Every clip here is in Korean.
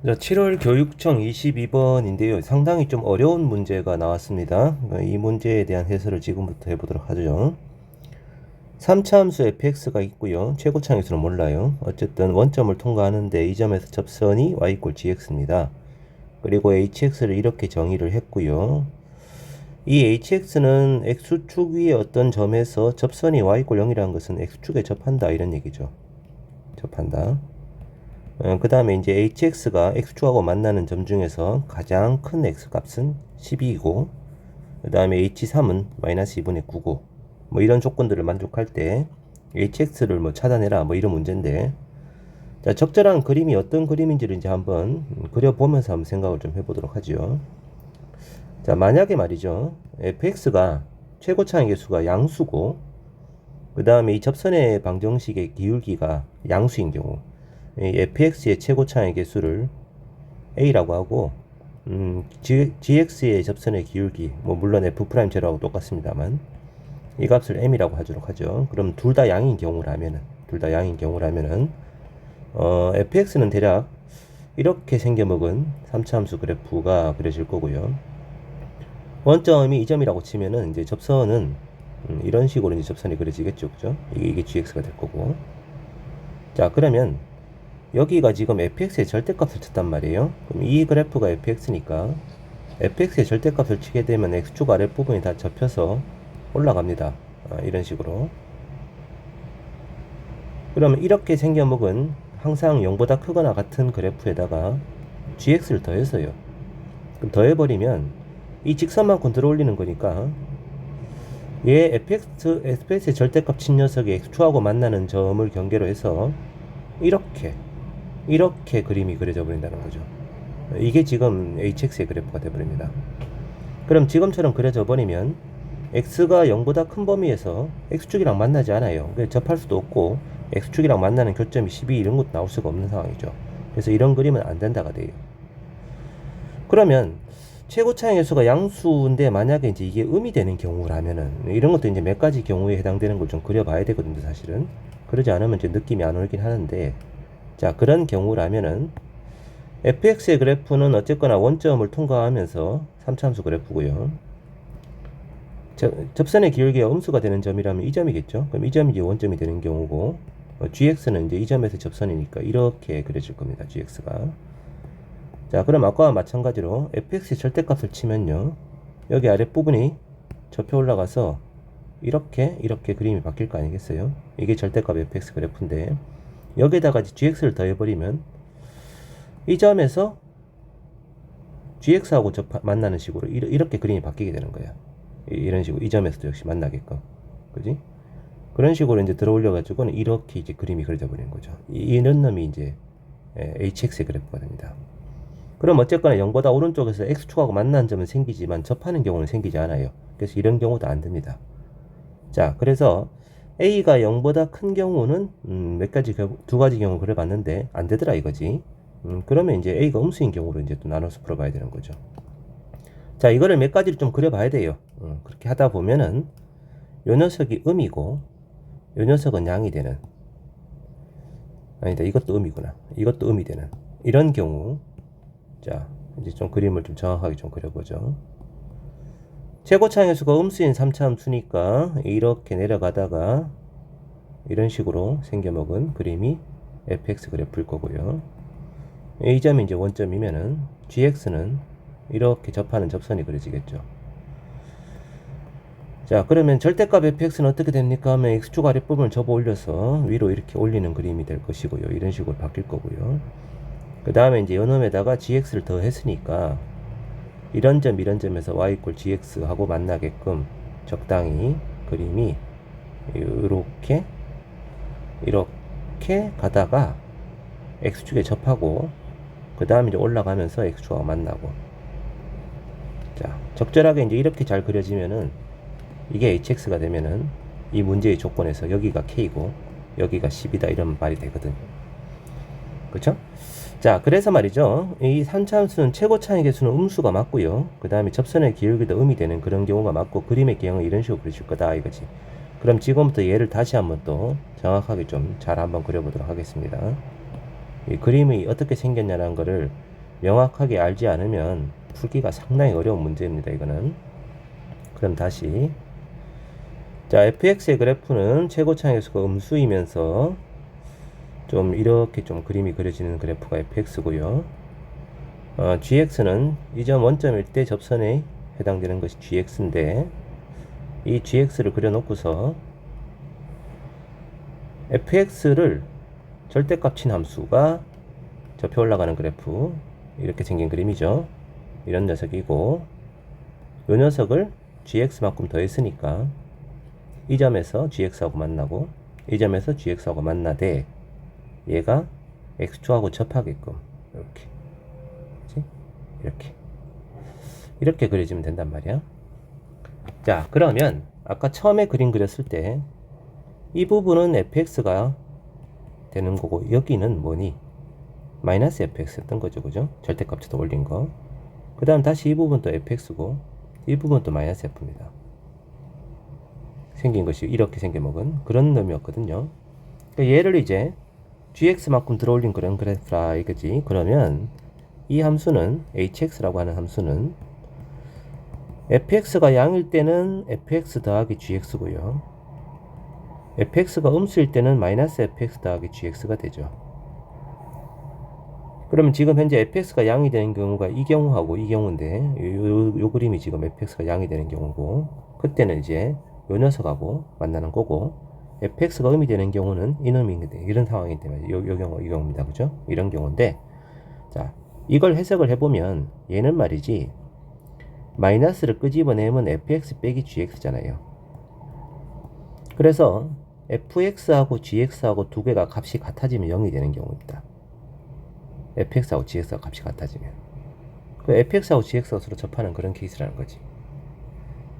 자, 7월 교육청 22번인데요. 상당히 좀 어려운 문제가 나왔습니다. 이 문제에 대한 해설을 지금부터 해보도록 하죠. 3차 함수 fx가 있고요. 최고차 함수는 몰라요. 어쨌든 원점을 통과하는데 이 점에서 접선이 y = gx입니다. 그리고 hx를 이렇게 정의를 했고요. 이 hx는 x축 위에 어떤 점에서 접선이 y = 0이라는 것은 x축에 접한다 이런 얘기죠. 접한다. 그 다음에 이제 hx가 x축하고 만나는 점 중에서 가장 큰 x값은 12이고, 그 다음에 h3은 마이너스 2분의 9고, 뭐 이런 조건들을 만족할 때 hx를 뭐 찾아내라 뭐 이런 문제인데, 자, 적절한 그림이 어떤 그림인지를 이제 한번 그려보면서 한번 생각을 좀 해보도록 하죠. 자, 만약에 말이죠, fx가 최고차의 개수가 양수고, 그 다음에 이 접선의 방정식의 기울기가 양수인 경우, fx의 최고차의 개수를 a라고 하고, gx의 접선의 기울기, 뭐 물론 f'0하고 똑같습니다만 이 값을 m이라고 하도록 하죠. 그럼 둘 다 양인 경우라면은 fx는 대략 이렇게 생겨먹은 3차 함수 그래프가 그려질 거고요. 원점이 이 점이라고 치면은 이제 접선은 이런 식으로 이제 접선이 그려지겠죠, 그죠? 이게 gx가 될 거고. 자, 그러면 여기가 지금 fx의 절대값을 쳤단 말이에요. 그럼 이 그래프가 fx니까 fx의 절대값을 치게 되면 x축 아랫부분이 다 접혀서 올라갑니다. 이런 식으로. 그러면 이렇게 생겨먹은 항상 0보다 크거나 같은 그래프에다가 gx를 더해서요. 그럼 더해버리면 이 직선만큼 들어올리는 거니까 얘 fx의 절대값 친 녀석이 x축하고 만나는 점을 경계로 해서 이렇게 그림이 그려져 버린다는 거죠. 이게 지금 hx의 그래프가 되어버립니다. 그럼 지금처럼 그려져 버리면 x가 0보다 큰 범위에서 x축이랑 만나지 않아요. 접할 수도 없고 x축이랑 만나는 교점이 12 이런 것도 나올 수가 없는 상황이죠. 그래서 이런 그림은 안 된다가 돼요. 그러면 최고차의 개수가 양수인데 만약에 이제 이게 음이 되는 경우라면은 이런 것도 이제 몇 가지 경우에 해당되는 걸 좀 그려봐야 되거든요, 사실은. 그러지 않으면 이제 느낌이 안 오긴 하는데, 자, 그런 경우라면은 fx의 그래프는 어쨌거나 원점을 통과하면서 3차함수 그래프고요. 접선의 기울기가 음수가 되는 점이라면 이 점이겠죠. 그럼 이 점이 이제 원점이 되는 경우고, gx는 이제 이 점에서 접선이니까 이렇게 그려질 겁니다, gx가. 자, 그럼 아까와 마찬가지로 fx의 절대값을 치면요, 여기 아랫부분이 접혀 올라가서 이렇게 그림이 바뀔 거 아니겠어요? 이게 절대값 fx 그래프인데, 여기에다가 gx를 더해버리면 이 점에서 gx하고 만나는 식으로 이렇게 그림이 바뀌게 되는 거야. 이런 식으로 이 점에서도 역시 만나게끔, 그지? 그런 식으로 이제 들어올려 가지고는 이렇게 이제 그림이 그려져 버리는 거죠. 이런 놈이 이제 hx의 그래프가 됩니다. 그럼 어쨌거나 0보다 오른쪽에서 x축하고 만나는 점은 생기지만 접하는 경우는 생기지 않아요. 그래서 이런 경우도 안 됩니다. 자, 그래서 a가 0보다 큰 경우는 두 가지 경우 그려봤는데 안 되더라 이거지. 그러면 이제 a가 음수인 경우로 이제 또 나눠서 풀어봐야 되는 거죠. 자, 이거를 몇 가지를 좀 그려봐야 돼요. 그렇게 하다 보면은 요 녀석이 음이고 요 녀석은 양이 되는, 아니다, 이것도 음이구나, 이것도 음이 되는 이런 경우. 자, 이제 좀 그림을 좀 정확하게 좀 그려보죠. 최고차의 수가 음수인 3차 함수니까 이렇게 내려가다가 이런 식으로 생겨먹은 그림이 fx 그래프일 거고요. 이 점이 이제 원점이면은 gx는 이렇게 접하는 접선이 그려지겠죠. 자, 그러면 절대값 fx는 어떻게 됩니까 하면 x축 아랫부분을 접어 올려서 위로 이렇게 올리는 그림이 될 것이고요. 이런 식으로 바뀔 거고요. 그 다음에 이제 요놈에다가 gx를 더 했으니까 이런 점에서 y = gx 하고 만나게끔 적당히 그림이 이렇게 가다가 x축에 접하고 그 다음에 이제 올라가면서 x축하고 만나고. 자, 적절하게 이제 이렇게 잘 그려지면은 이게 hx가 되면은 이 문제의 조건에서 여기가 k고 여기가 10이다 이런 말이 되거든요. 그쵸? 자, 그래서 말이죠, 이 3차 함수는 최고차의 개수는 음수가 맞고요, 그 다음에 접선의 기울기도 음이 되는 그런 경우가 맞고, 그림의 경우 이런 식으로 그려질 거다 이거지. 그럼 지금부터 얘를 다시 한번 또 정확하게 좀 잘 한번 그려보도록 하겠습니다. 이 그림이 어떻게 생겼냐는 거를 명확하게 알지 않으면 풀기가 상당히 어려운 문제입니다. 이거는. 그럼 다시 자, fx의 그래프는 최고차항계수가 음수이면서 좀 이렇게 좀 그림이 그려지는 그래프가 fx고요. gx는 이 점 원점일 때 접선에 해당되는 것이 gx인데 이 gx를 그려놓고서 fx를 절대값 친 함수가 접혀 올라가는 그래프 이렇게 생긴 그림이죠. 이런 녀석이고 이 녀석을 gx만큼 더했으니까 이 점에서 gx하고 만나고 이 점에서 gx하고 만나되 얘가 x축하고 접하게끔 이렇게 그려지면 된단 말이야. 자, 그러면 아까 처음에 그림 그렸을 때 이 부분은 fx가 되는 거고 여기는 뭐니? 마이너스 fx였던 거죠. 그죠? 절대값에다 올린 거. 그 다음 다시 이 부분도 fx고 이 부분도 마이너스 f입니다. 생긴 것이 이렇게 생겨먹은 그런 놈이었거든요. 그러니까 얘를 이제 gx만큼 들어올린 그런 그래프라 이거지. 그러면 이 함수는 hx라고 하는 함수는 fx가 양일 때는 fx 더하기 gx고요. fx가 음수일 때는 마이너스 fx 더하기 gx가 되죠. 그러면 지금 현재 fx가 양이 되는 경우가 이 경우하고 이 경우인데 요 그림이 지금 fx가 양이 되는 경우고 그때는 이제 요 녀석하고 만나는 거고 fx가 음이 되는 경우는 이놈인데 이런 상황이기 때문에 요 경우 이 경우입니다. 그죠? 이런 경우인데 자 이걸 해석을 해보면 얘는 말이지 마이너스를 끄집어내면 fx 빼기 gx잖아요. 그래서 fx하고 gx하고 두 개가 값이 같아지면 0이 되는 경우입니다. fx하고 gx하고 값이 같아지면 그 fx하고 gx하고 서로 접하는 그런 케이스라는 거지.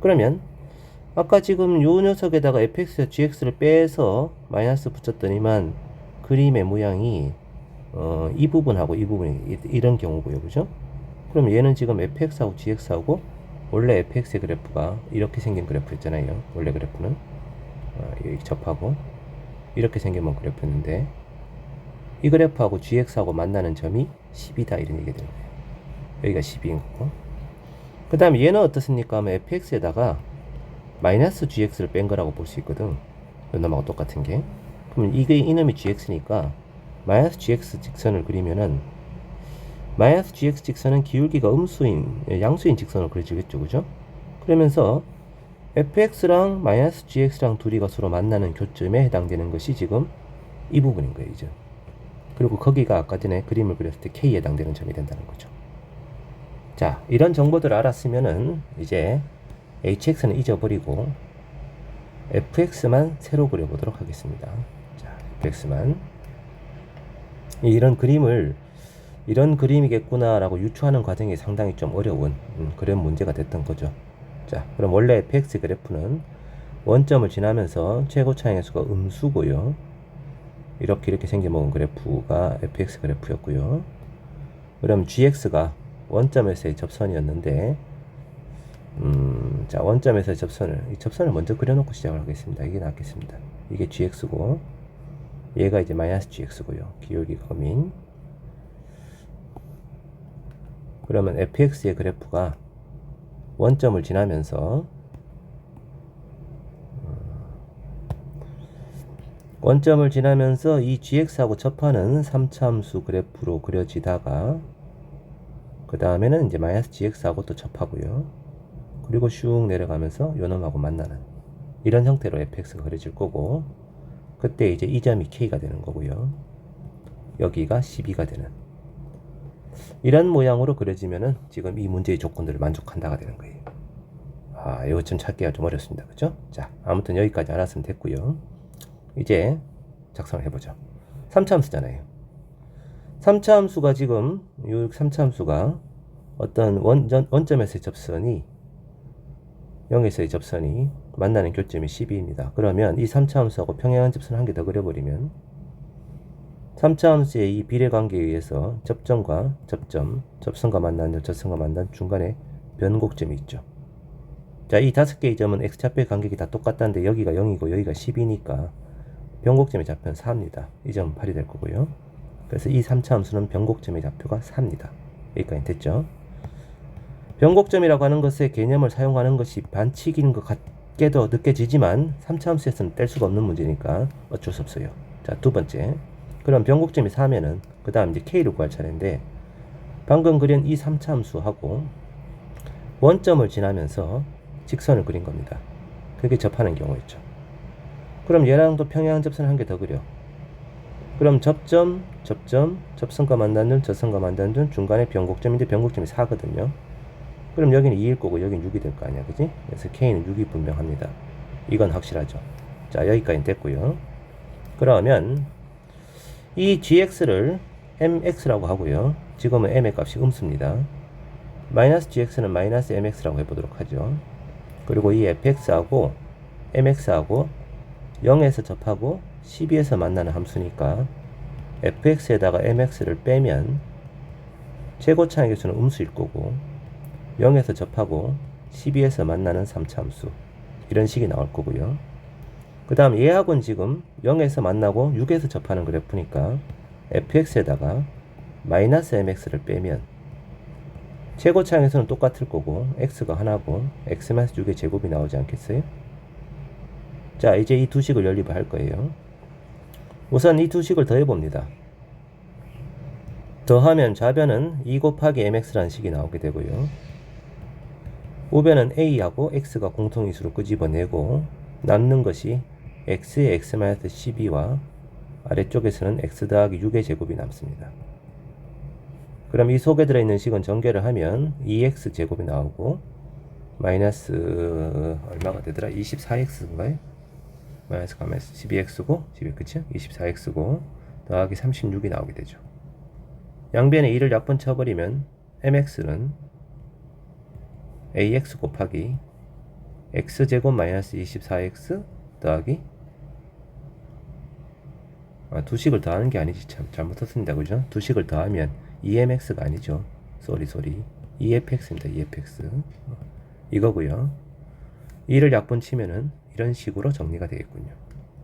그러면 아까 지금 요 녀석에다가 fx와 gx를 빼서 마이너스 붙였더니만 그림의 모양이 이 부분하고 이 부분이 이런 경우고요. 그죠? 그럼 얘는 지금 fx하고 gx하고 원래 fx의 그래프가 이렇게 생긴 그래프였잖아요. 원래 그래프는 이렇게 접하고 이렇게 생긴 그래프였는데 이 그래프하고 gx하고 만나는 점이 10이다 이런 얘기가 되는 거예요. 여기가 10인 거고 그 다음에 얘는 어떻습니까 하면 fx에다가 마이너스 gx를 뺀 거라고 볼 수 있거든. 요놈하고 똑같은 게. 그러면 이게 이놈이 gx니까 마이너스 gx 직선을 그리면은 마이너스 gx 직선은 기울기가 음수인 양수인 직선으로 그려지겠죠. 그죠? 그러면서 fx랑 마이너스 gx랑 둘이가 서로 만나는 교점에 해당되는 것이 지금 이 부분인 거예요. 이제. 그리고 거기가 아까 전에 그림을 그렸을 때 k에 해당되는 점이 된다는 거죠. 자, 이런 정보들을 알았으면은 이제 hx는 잊어버리고 fx만 새로 그려보도록 하겠습니다. 자, fx만 이런 그림을 이런 그림이겠구나라고 유추하는 과정이 상당히 좀 어려운 그런 문제가 됐던 거죠. 자, 그럼 원래 fx 그래프는 원점을 지나면서 최고차항의 수가 음수고요. 이렇게 생겨먹은 그래프가 fx 그래프였고요. 그럼 gx가 원점에서의 접선이었는데 자, 원점에서의 이 접선을 먼저 그려놓고 시작을 하겠습니다. 이게 낫겠습니다. 이게 gx고 얘가 이제 마이너스 gx고요. 기울기가 음인. 그러면 fx의 그래프가 원점을 지나면서 이 gx하고 접하는 3차함수 그래프로 그려지다가 그 다음에는 이제 마이너스 gx하고 또 접하고요. 그리고 슉 내려가면서 요놈하고 만나는 이런 형태로 fx가 그려질 거고 그때 이제 이 점이 k가 되는 거고요. 여기가 12가 되는 이런 모양으로 그려지면은 지금 이 문제의 조건들을 만족한다가 되는 거예요. 아, 이거 좀 찾기가 좀 어렵습니다. 그죠? 자, 아무튼 여기까지 알았으면 됐고요. 이제 작성을 해보죠. 3차 함수잖아요. 3차 함수가 지금 이 3차 함수가 어떤 원점에서의 접선이 0에서의 접선이 만나는 교점이 12입니다. 그러면 이 3차 함수하고 평행한 접선 한 개 더 그려버리면 3차 함수의 이 비례관계에 의해서 접점과 접점, 접선과 만나는 접선과 만나는 중간에 변곡점이 있죠. 자, 이 5개의 점은 x좌표의 간격이 다 똑같다는데 여기가 0이고 여기가 10이니까 변곡점의 좌표는 4입니다. 이 점은 8이 될 거고요. 그래서 이 3차 함수는 변곡점의 좌표가 4입니다. 여기까지 됐죠? 변곡점이라고 하는 것의 개념을 사용하는 것이 반칙인 것 같게도 느껴지지만 3차 함수에서는 뗄 수가 없는 문제니까 어쩔 수 없어요. 자, 두 번째. 그럼 변곡점이 4면은 그 다음 이제 K를 구할 차례인데 방금 그린 이 3차 함수하고 원점을 지나면서 직선을 그린 겁니다. 그게 접하는 경우였죠. 그럼 얘랑 또 평행한 접선을 한 개 더 그려. 그럼 접점, 접선과 만나는 접선과 만나는 중간에 변곡점인데 변곡점이 4거든요. 그럼 여기는 2일 거고 여기는 6이 될 거 아니야, 그지? 그래서 K는 6이 분명합니다. 이건 확실하죠. 자, 여기까지 됐고요. 그러면 이 gx를 mx라고 하고요. 지금은 m의 값이 음수입니다. 마이너스 gx는 마이너스 mx라고 해보도록 하죠. 그리고 이 fx하고 mx하고 0에서 접하고 12에서 만나는 함수니까 fx에다가 mx를 빼면 최고차의 개수는 음수일 거고 0에서 접하고 12에서 만나는 3차 함수 이런 식이 나올 거고요. 그 다음 얘하고는 지금 0에서 만나고 6에서 접하는 그래프니까 fx에다가 마이너스 mx를 빼면 최고차의 개수는 똑같을 거고 x가 하나고 x-6의 제곱이 나오지 않겠어요? 자, 이제 이 두 식을 연립을 할 거예요. 우선 이 두 식을 더해봅니다. 더하면 좌변은 2 곱하기 mx라는 식이 나오게 되고요. 우변은 a하고 x가 공통인수로 끄집어내고 남는 것이 x의 x-12와 아래쪽에서는 x 더하기 6의 제곱이 남습니다. 그럼 이 속에 들어있는 식은 전개를 하면 2x 제곱이 나오고 마이너스 얼마가 되더라? 24x인가요? 마이너스 12x고 12, 그치? 24x고 더하기 36이 나오게 되죠. 양변에 2를 약분 쳐버리면 mx는 ax 곱하기 x제곱 마이너스 24x 더하기 두 식을 더하는 게 아니지, 참 잘못했습니다, 그죠? 두 식을 더하면 2mx가 아니죠. 쏘리 2fx입니다. 2fx 이거고요. 2를 약분 치면은 이런 식으로 정리가 되겠군요.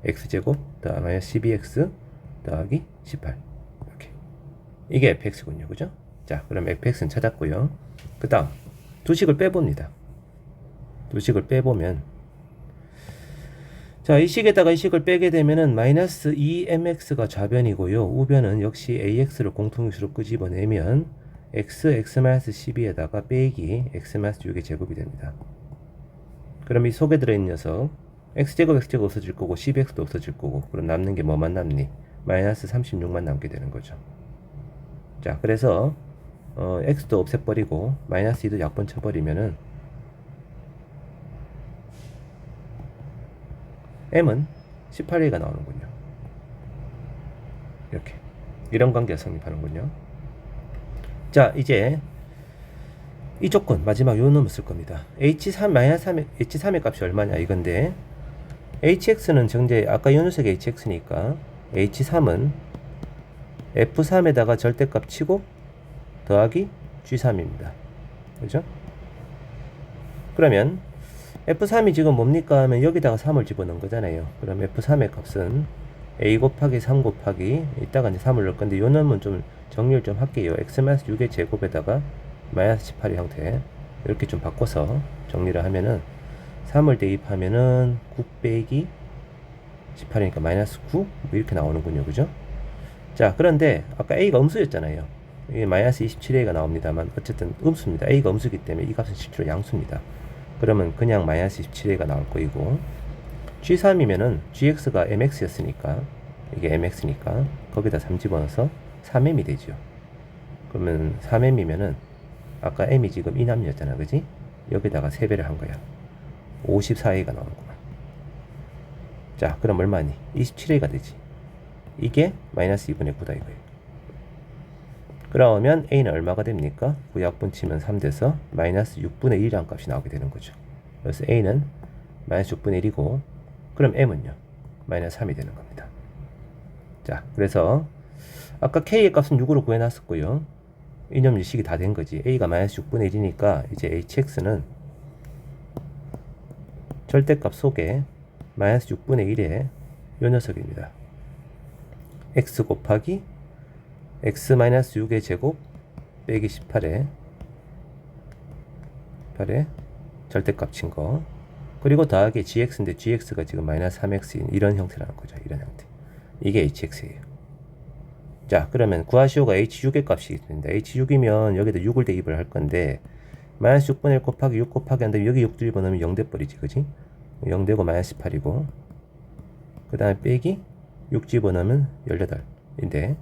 x제곱 더하기 마이너스 12x 더하기 18 이렇게 이게 fx군요, 그죠? 자, 그럼 fx는 찾았고요. 그 다음 두 식을 빼봅니다. 두 식을 빼보면 자, 이 식에다가 이 식을 빼게 되면은 마이너스 2mx가 좌변이고요. 우변은 역시 ax를 공통인수로 끄집어내면 x-12에다가 빼기 x-6의 제곱이 됩니다. 그럼 이 속에 들어있는 녀석 x제곱 없어질 거고 12x도 없어질 거고 그럼 남는 게 뭐만 남니? 마이너스 36만 남게 되는 거죠. 자, 그래서 x도 없애버리고 마이너스 2도 약분 쳐버리면은 m은 18a가 나오는군요. 이렇게 이런 관계가 성립하는군요. 자, 이제 이 조건 마지막 요 놈을 쓸 겁니다. h3 h3의 값이 얼마냐 이건데 hx는 정제 아까 요 녀석의 hx니까 h3은 f3에다가 절대값 치고 더하기 g3입니다. 그죠? 그러면 f3이 지금 뭡니까 하면 여기다가 3을 집어넣은 거잖아요. 그럼 f3의 값은 a 곱하기 3 곱하기 이따가 이제 3을 넣을 건데 요 놈은 좀 정리를 좀 할게요. x-6의 제곱에다가 마이너스 18의 형태 이렇게 좀 바꿔서 정리를 하면은 3을 대입하면은 9 빼기 18이니까 마이너스 9 이렇게 나오는군요. 그죠? 자, 그런데 아까 a가 음수였잖아요. 이게 마이너스 27a가 나옵니다만 어쨌든 음수입니다. a가 음수이기 때문에 이 값은 실제로 양수입니다. 그러면 그냥 마이너스 27a가 나올 거이고 g3이면은 gx가 mx였으니까 이게 mx니까 거기다 3 집어넣어서 3m이 되죠. 그러면 3m이면은 아까 m이 지금 이남이었잖아, 그지? 여기다가 3배를 한 거야. 54a가 나오는구만. 자, 그럼 얼마니? 27a가 되지. 이게 마이너스 2분의 9다 이거예요. 그러면 a는 얼마가 됩니까? 9약분 치면 3 돼서 마이너스 6분의 1이라는 값이 나오게 되는 거죠. 그래서 a는 마이너스 6분의 1이고 그럼 m은요? 마이너스 3이 되는 겁니다. 자, 그래서 아까 k의 값은 6으로 구해놨었고요. 이념 유식이 다 된 거지. a가 마이너스 6분의 1이니까 이제 hx는 절대값 속에 마이너스 6분의 1의 요 녀석입니다. x 곱하기 x-6의 제곱 빼기 18에 절대값인 거, 그리고 더하기 gx인데 gx가 지금 마이너스 3x인 이런 형태라는 거죠. 이런 형태. 이게 hx예요. 자, 그러면 구하시오가 h6의 값이 있습니다. h6이면 여기다 6을 대입을 할 건데 마이너스 6분의 1 곱하기 6 곱하기 한다면 여기 6 집어넣으면 0 돼버리지, 그지? 0 되고 마이너스 8이고, 그 다음에 빼기 6 집어넣으면 18인데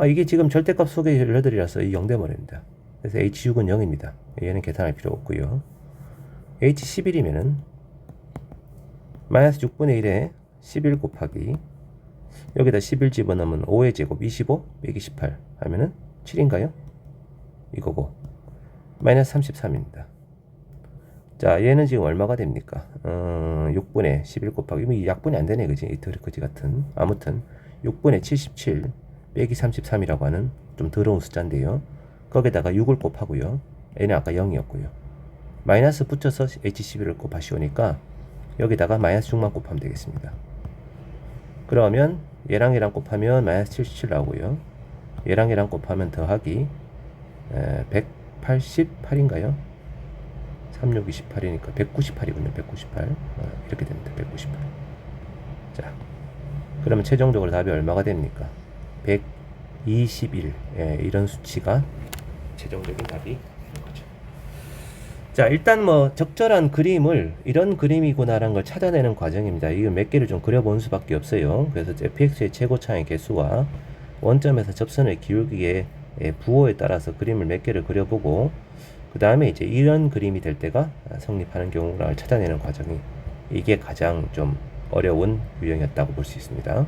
이게 지금 절대값 속에 18이라서 0 돼버립니다. 그래서 h6은 0입니다. 얘는 계산할 필요 없고요. h11이면은 마이너스 6분의 1에 11 곱하기 여기다 11 집어넣으면 5의 제곱 25 빼기 18 하면은 7인가요? 이거고 마이너스 33입니다. 자, 얘는 지금 얼마가 됩니까? 6분의 11 곱하기 이 약분이 안 되네, 그지? 이 그지 같은. 아무튼 6분의 77 빼기 33이라고 하는 좀 더러운 숫자인데요. 거기다가 6을 곱하고요. 얘는 아까 0이었고요. 마이너스 붙여서 h11을 곱하시오니까 여기다가 마이너스 6만 곱하면 되겠습니다. 그러면 얘랑 얘랑 곱하면 마이너스 77 나오고요. 얘랑 얘랑 곱하면 더하기 188인가요? 36, 28이니까 198이군요. 198 이렇게 됩니다. 198. 자, 그러면 최종적으로 답이 얼마가 됩니까? 121. 이런 수치가 최종적인 답이 되는 거죠. 자, 일단 뭐 적절한 그림을 이런 그림이구나라는 걸 찾아내는 과정입니다. 이거 몇 개를 좀 그려본 수밖에 없어요. 그래서 fx의 최고차의 개수와 원점에서 접선의 기울기의 부호에 따라서 그림을 몇 개를 그려보고 그 다음에 이제 이런 그림이 될 때가 성립하는 경우를 찾아내는 과정이 이게 가장 좀 어려운 유형이었다고 볼 수 있습니다.